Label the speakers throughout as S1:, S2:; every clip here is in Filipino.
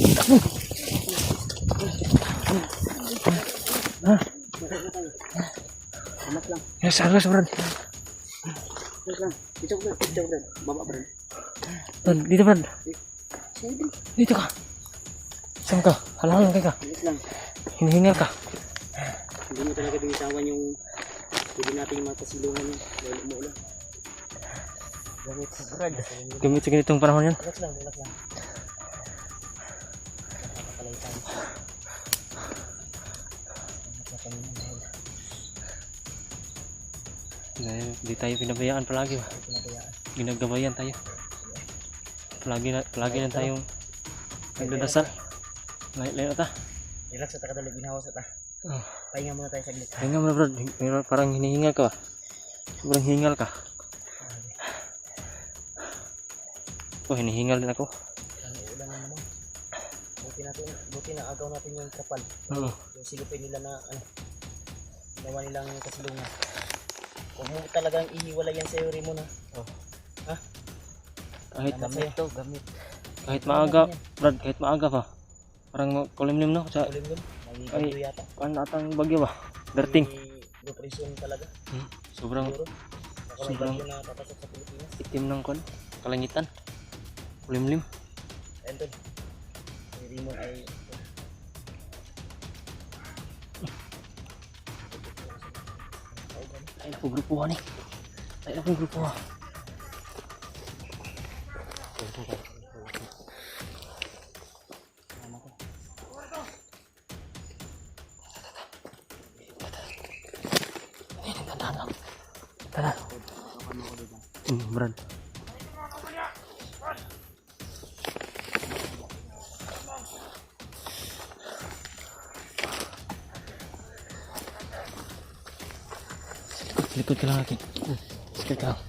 S1: Relax lang.
S2: Yes, relax, Brad.
S1: Relax lang. Dito, Brad. Baba, Brad.
S2: Brad, dito, Brad.
S1: Sige.
S2: Dito ka. Saan ka? Halang ka.
S1: Relax lang.
S2: Hinihingal ka.
S1: Hindi mo talaga binitawan yung pwede nating matasilungan yung lalo mo ulan. Gamit sa Brad.
S2: Gamit sa ganitong panahon yan.
S1: Relax lang, relax lang. Nakapalay tayo.
S2: Dahil di tayo pinabayaan palagi ba? Ginagabayan tayo. Palagi lang tayong nagdadasal. Layo ta.
S1: Relax at takadali, ginawa sa ta.
S2: Oh.
S1: Pahinga muna tayo saglit.
S2: Pahinga mo na, Brad. Parang hinihingal ka ba? Sobrang hingal ka. Oh, hinihingal din ako.
S1: Ang ulan na naman. Buti na agaw natin yung kapal.
S2: Oo.
S1: Yung silupin nila na ginawa nilang kasilungan. Huwag mo talagang ihiwala yan sa uri mo na. Oh. Ha?
S2: Kahit
S1: gamit to, gamit.
S2: Kahit maaga, Brad, kahit maaga pa. Parang kulimlim no? Sa
S1: Kulimlim. Nagiging yata.
S2: ano atang bagyo ba? Darting.
S1: Depression talaga.
S2: Sobrang
S1: Siguro.
S2: sobrang
S1: Bagyo na papasok sa Pilipinas.
S2: itim ng kalangitan. Kulimlim.
S1: Ayun tol. Si Rimon ay
S2: Ay naku, grupuhan eh. Ay naku, grupuhan. Tara. Brad. Likod ka lang akin. Sikit ka lang.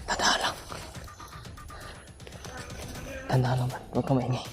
S2: Tandaan lang. Tandaan lang, Brad. Huwag ka maingay.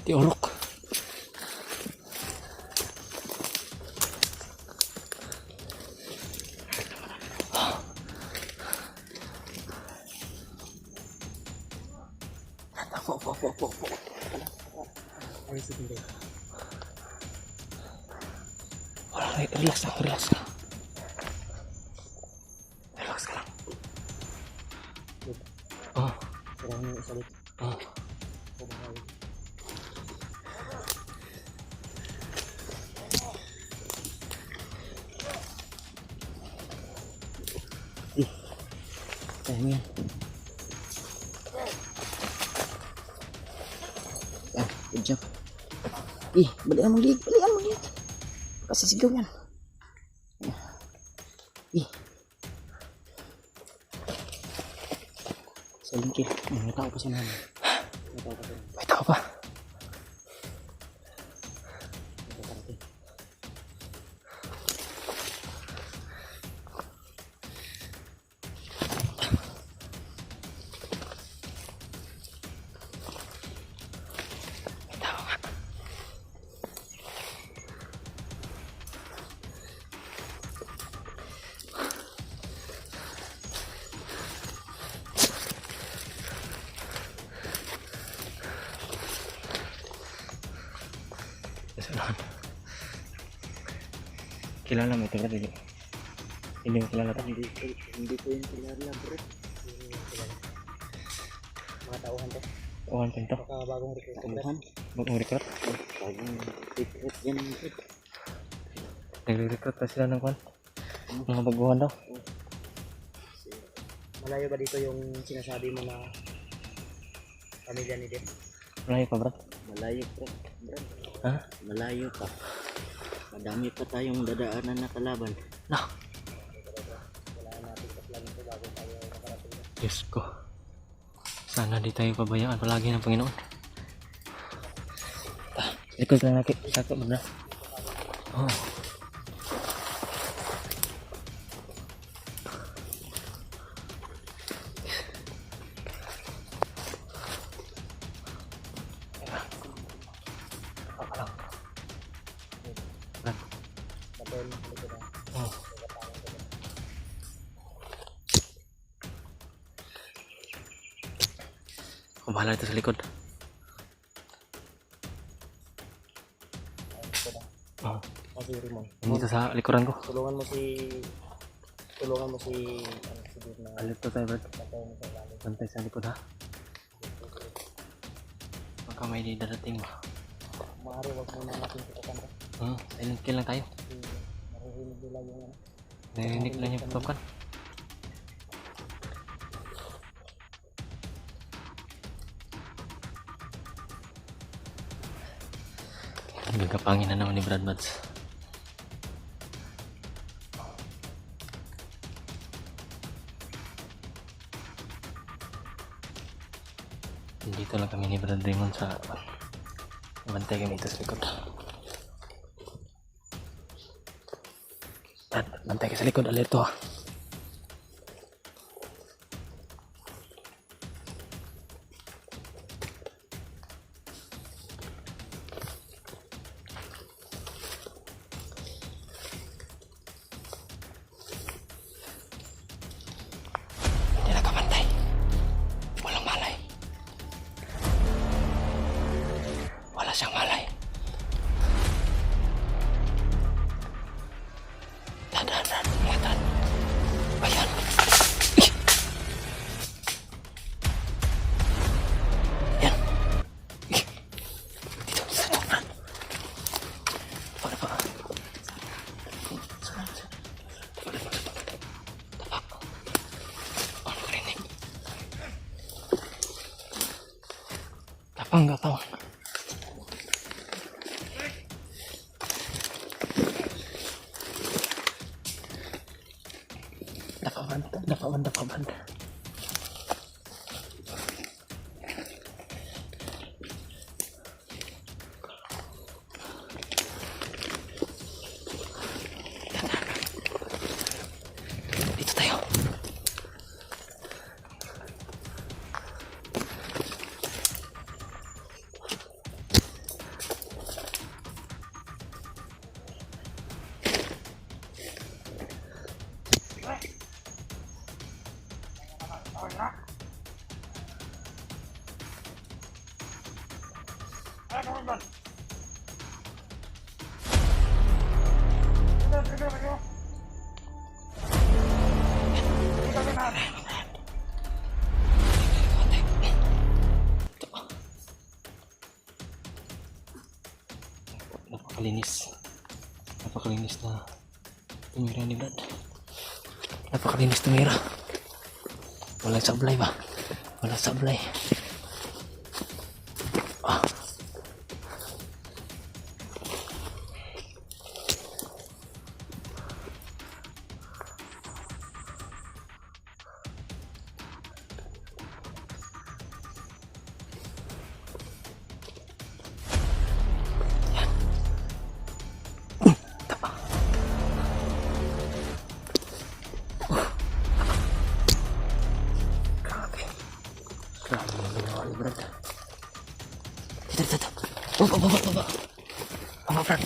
S2: Tiorok. Relax lang, relax lang. Relax ka lang. Oh. Oh.
S1: Ayan. Good job. Balikan mo liit. Kasi sigaw yan. Sa lingkid. May tao pa siya namin.
S2: May tao pa. Kilala mo ito, Brad? Hindi mo kilala ito?
S1: Hindi po yung kilala, bro. Mga tauhan to.
S2: Tauhan ko ito?
S1: Baka bagong recruit.
S2: Bagong recruit?
S1: Bagong recruit yan.
S2: Nagre-recruit pa sila ng kwan? Mga baguhan daw.
S1: Malayo ba dito yung sinasabi mo na pamilya ni Dem?
S2: Malayo pa, Brad?
S1: Malayo pa, Brad.
S2: Ha?
S1: Malayo pa. Madami pa tayong dadaanan na kalaban.
S2: No. Diyos ko. Sana di tayo pabayaan palagi ng Panginoon. Likod lang lagi. Sakot mo na. Oh. Oh. Kung bahala ito sa likod. Oh. Dito sa likuran ko.
S1: Tulungan mo si ano, si Big na
S2: Alit to tayo, Brad.
S1: patay mo sa lalim.
S2: Bantay sa likod, ha? Baka may dadating ba?
S1: Maaari wag mo na natin tutukan ka.
S2: Silent kill lang tayo.
S1: Maririnig nila yung ano.
S2: Narinig lang yung pagkakan. Gagapangin na naman ni Brad Mads. Dito lang kami ni Brad Raymond sa bantay kami dito sa likod. Brad, bantay ka sa likod, alerto, ha. Hindi nakabantay. Walang malay. Wala siyang malay. Dan. Ingatan. Ayan. Ih. Yan. Ih. Dito. Brad. Apa. Tapak. Ano karinig? Gapang. Dapaban. Dito tayo. Napakalinis na tumira ni Brad. Napakalinis tumira. Walang sablay ba? Walang sablay. Grabe yung ginawa ni Brad. Dito. Baba. Baba, Brad.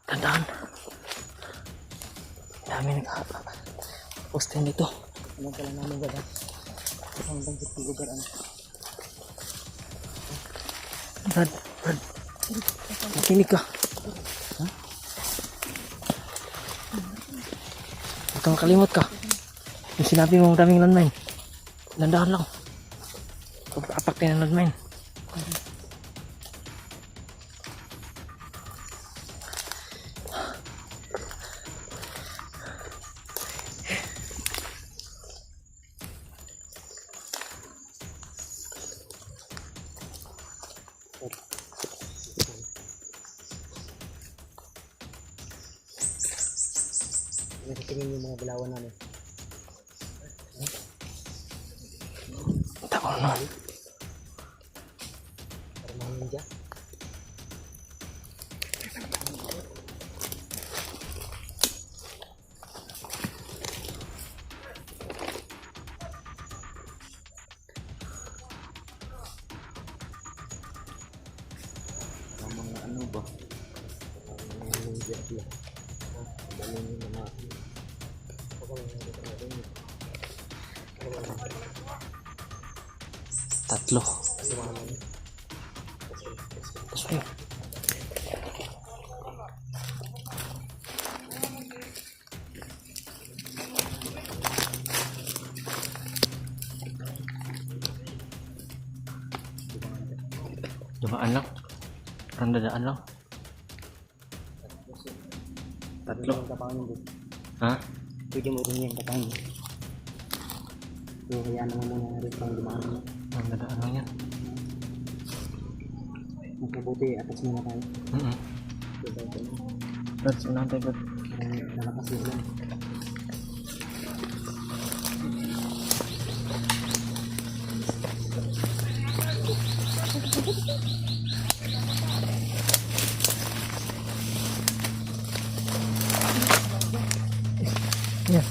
S2: Tandaan. Dami nag-posting dito.
S1: Ano pala namin gada? Ang bangkit ng lugar ano.
S2: Brad. Makinig ka. Ha? Huwag kang makalimot ka. Yung sinabi mo daming landmine. Landahan lang. Huwag apak tayo ng landmine.
S1: Nakatingin yung mga balawan namin.
S2: Tako na.
S1: Para mga ninja. Mga ano ba? Mga ninja sila. Dali yung mga
S2: Tatlo. Tapos yun. Dumaan lang. Parang dadaan lang.
S1: Tatlo. Yung kapangin doon.
S2: Ha?
S1: Pwede mo rin yung kapangin. So, kaya naman muna rin pang dumaan.
S2: Parang dadaan lang yan.
S1: Mas mabuti, atas muna tayo. Diba ito?
S2: Brad, saan tayo, Brad?
S1: Nalakas yun lang.
S2: Yan.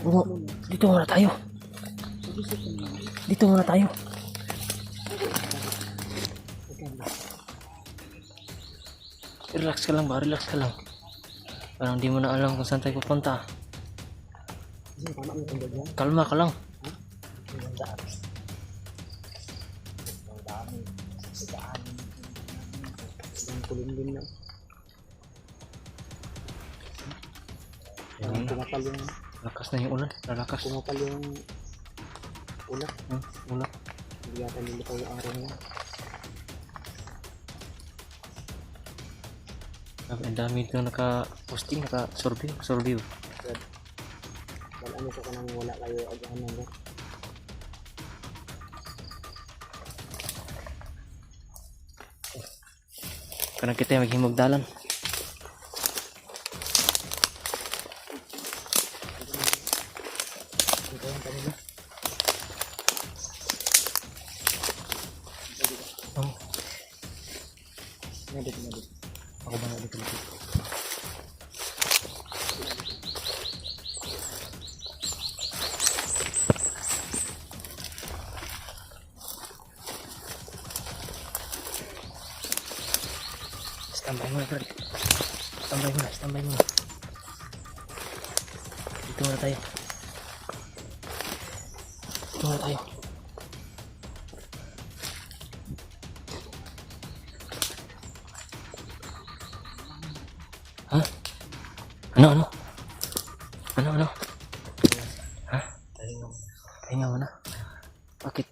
S2: Oo, dito muna tayo. Dito muna tayo. Relax ka lang ba? Relax ka lang. Parang di mo na alam kung saan tayo pupunta.
S1: Tama yung tundog yan.
S2: Kalma ka lang.
S1: Yung daan. Ang dami. Sa daan. Ang kulimlim na.
S2: Ayun.
S1: Kumapal yung
S2: Lakas na yung ulan. Lalakas.
S1: kumapal yung ulap.
S2: Ulan.
S1: Hindi yata nilitaw yung araw niya.
S2: Ang dami dito naka-posting, naka-survey.
S1: Wala ano sa kanang wala kayo agahan ng work.
S2: Karena kita yang maghimog dalan.
S1: Ito yung kanina.
S2: Oh,
S1: Ngadit. Ako ba ngadit?
S2: standby muna, Brad. Standby muna. Dito muna tayo. Ha? Ano? Ha? Pahinga mo na. Bakit?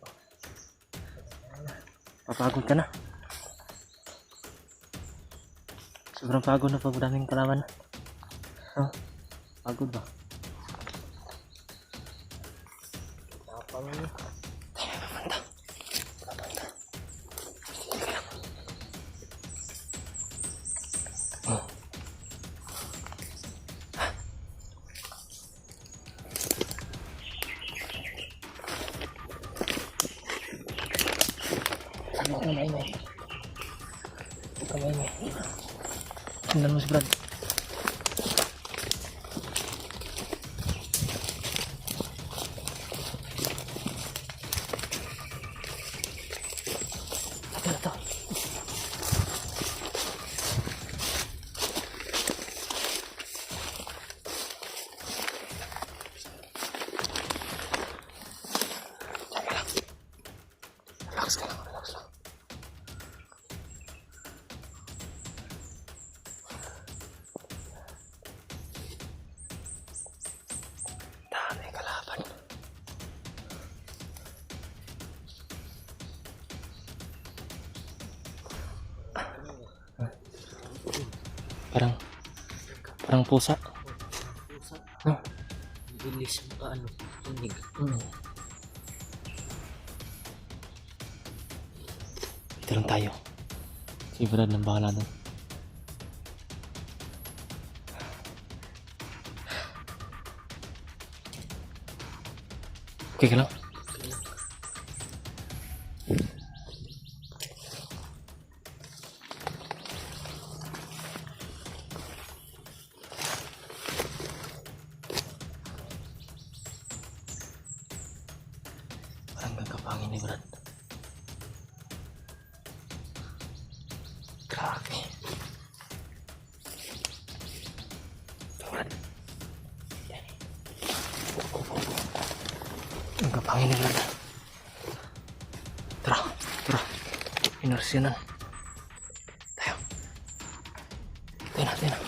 S2: Papagod ka na. Sobrang pagod na pag daming kalaban. Pagod ba?
S1: Tapang niya.
S2: Huwag ka maingay. Tingnan mo si Brad. Ito. Relax ka lang. Dami kalaban. Parang pusa.
S1: Bilis ang paano. Tunig.
S2: Dito lang tayo. Si Brad lang bahala doon. Okay ka lang? Parang gagapangin ni Brad. Grabe. Brad. Gagapangin ni Brad. Tara, tara. Inersiyanan. Tayo. Tayo na, tayo na.